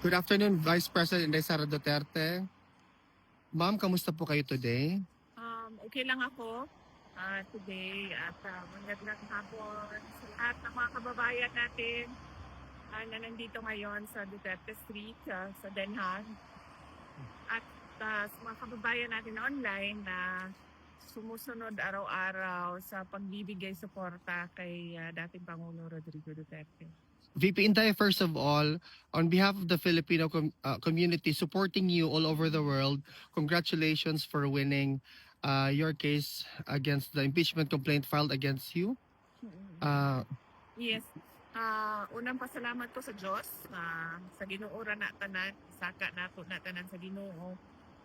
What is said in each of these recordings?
Good afternoon, Vice President Sara Duterte. Ma'am, kamusta po kayo today? Okay lang ako today at magandang hapon sa lahat ng mga kababayan natin na nandito ngayon sa Duterte Street sa Den Haag at sa mga kababayan natin online na sumusunod araw-araw sa pagbibigay suporta kay dating Pangulo Rodrigo Duterte. VP Inday, first of all, on behalf of the Filipino community supporting you all over the world, congratulations for winning your case against the impeachment complaint filed against you. Yes. Unang pasalamat ko sa Diyos, sa Ginoo ra na tanan, saka nato na tanan sa Ginoo.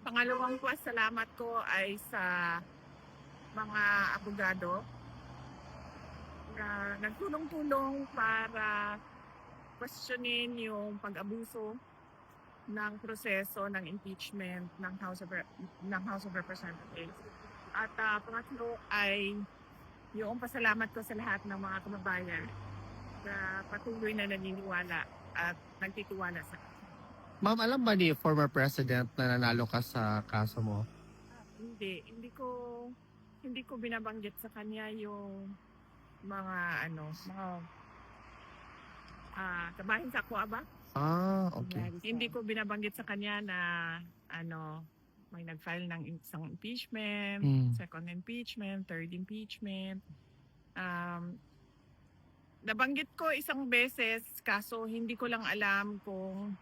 Pangalawang pasalamat ko ay sa mga abogado na nagtulong-tulong para questionin yung pag-abuso ng proseso ng impeachment ng House of Representatives. At pangatlo ay yung pasalamat ko sa lahat ng mga kababayan na patuloy na naniniwala at nagtitiwala sa akin. Ma'am, alam ba ni former president na nanalo ka sa kaso mo? Hindi ko binabanggit sa kanya yung mga kabahin sa ako ba? Okay. Hindi ko binabanggit sa kanya na may nag-file ng isang impeachment, second impeachment, third impeachment. Nabanggit ko isang beses, kaso hindi ko lang alam kung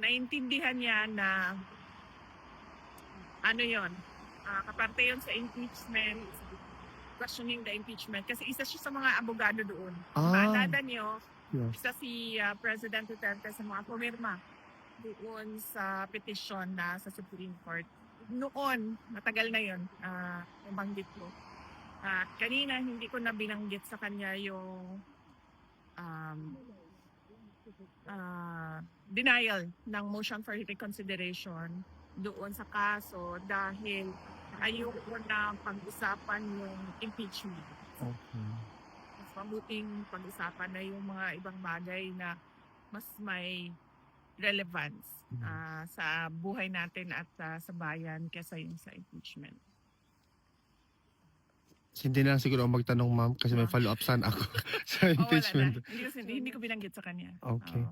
naintindihan niya na kaparte yun sa impeachment, questioning the impeachment. Kasi isa siya sa mga abogado doon. Maalala niyo, isa si President Duterte sa mga pumirma doon sa petition na sa Supreme Court. Noon, matagal na yun, nabanggit ko. Kanina, hindi ko na binanggit sa kanya yung denial ng motion for reconsideration doon sa kaso dahil ayoko na pag-usapan yung impeachment. Okay. Mas mabuting pag-usapan na yung mga ibang bagay na mas may relevance sa buhay natin at sa bayan kaysa yung sa impeachment. Hindi na lang siguro ako magtanong, ma'am, kasi may follow-up sana ako sa impeachment. Hindi ko binanggit sa kanya. Okay.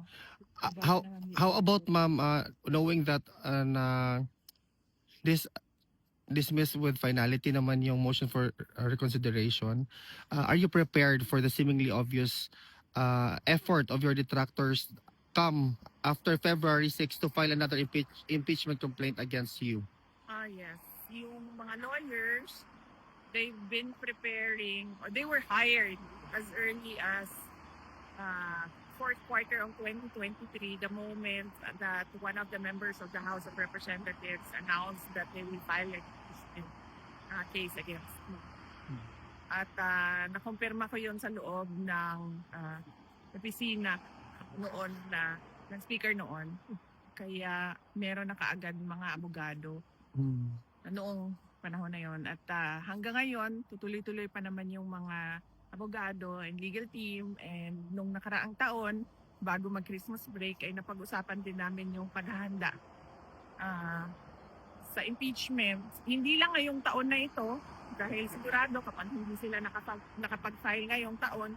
How about, ma'am, knowing that dismissed with finality naman yung motion for reconsideration, are you prepared for the seemingly obvious effort of your detractors come after February 6 to file another impeachment complaint against you? Yes. Yung mga lawyers, they've been preparing, or they were hired as early as fourth quarter of 2023, the moment that one of the members of the House of Representatives announced that they will file a case against me. At nakumpirma ko yun sa loob ng opisina noon ng speaker noon. Kaya meron na kaagad mga abogado noong panahon na yon. At hanggang ngayon, tutuloy-tuloy pa naman yung mga abogado and legal team. And nung nakaraang taon, bago mag-Christmas break, ay napag-usapan din namin yung paghahanda sa impeachment. Hindi lang ngayong taon na ito, dahil sigurado kapag hindi sila nakapag-file ngayong taon,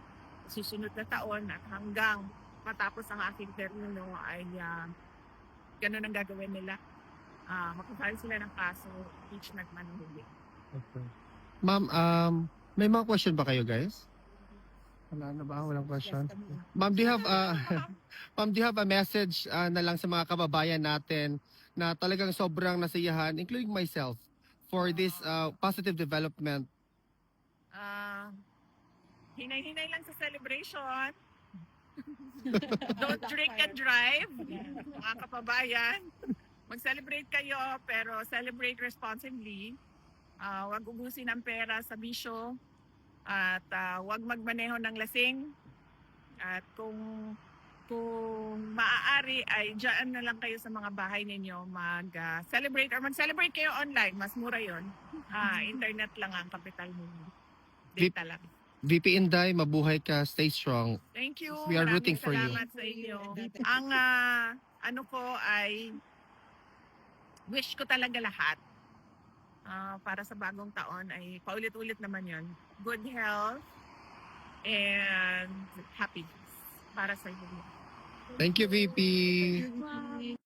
susunod na taon at hanggang matapos ang aking termino ay ganun ang gagawin nila. Makapile sila ng kaso, impeachment man hindi. Okay. Ma'am, may mga question ba kayo, guys? Wala na ba? Walang question? Ma'am, do you have a message na lang sa mga kababayan natin na talagang sobrang nasiyahan, including myself, for this positive development? Hinay-hinay lang sa celebration. Don't drink and drive, mga kababayan. Mag-celebrate kayo, pero celebrate responsibly. Huwag ubusin ang pera sa bisyo. At huwag magmaneho ng lasing. At kung maaari ay dyan na lang kayo sa mga bahay ninyo mag-celebrate or mag-celebrate kayo online. Mas mura yon. Internet lang ang kapital ninyo. Data lang. VP Inday, mabuhay ka, stay strong. Thank you. We are Maraming rooting for you. salamat sa inyo. Ang ano ko ay wish ko talaga lahat para sa bagong taon ay paulit-ulit naman yon. Good health and happiness para sa inyo. Thank you, VP. Bye.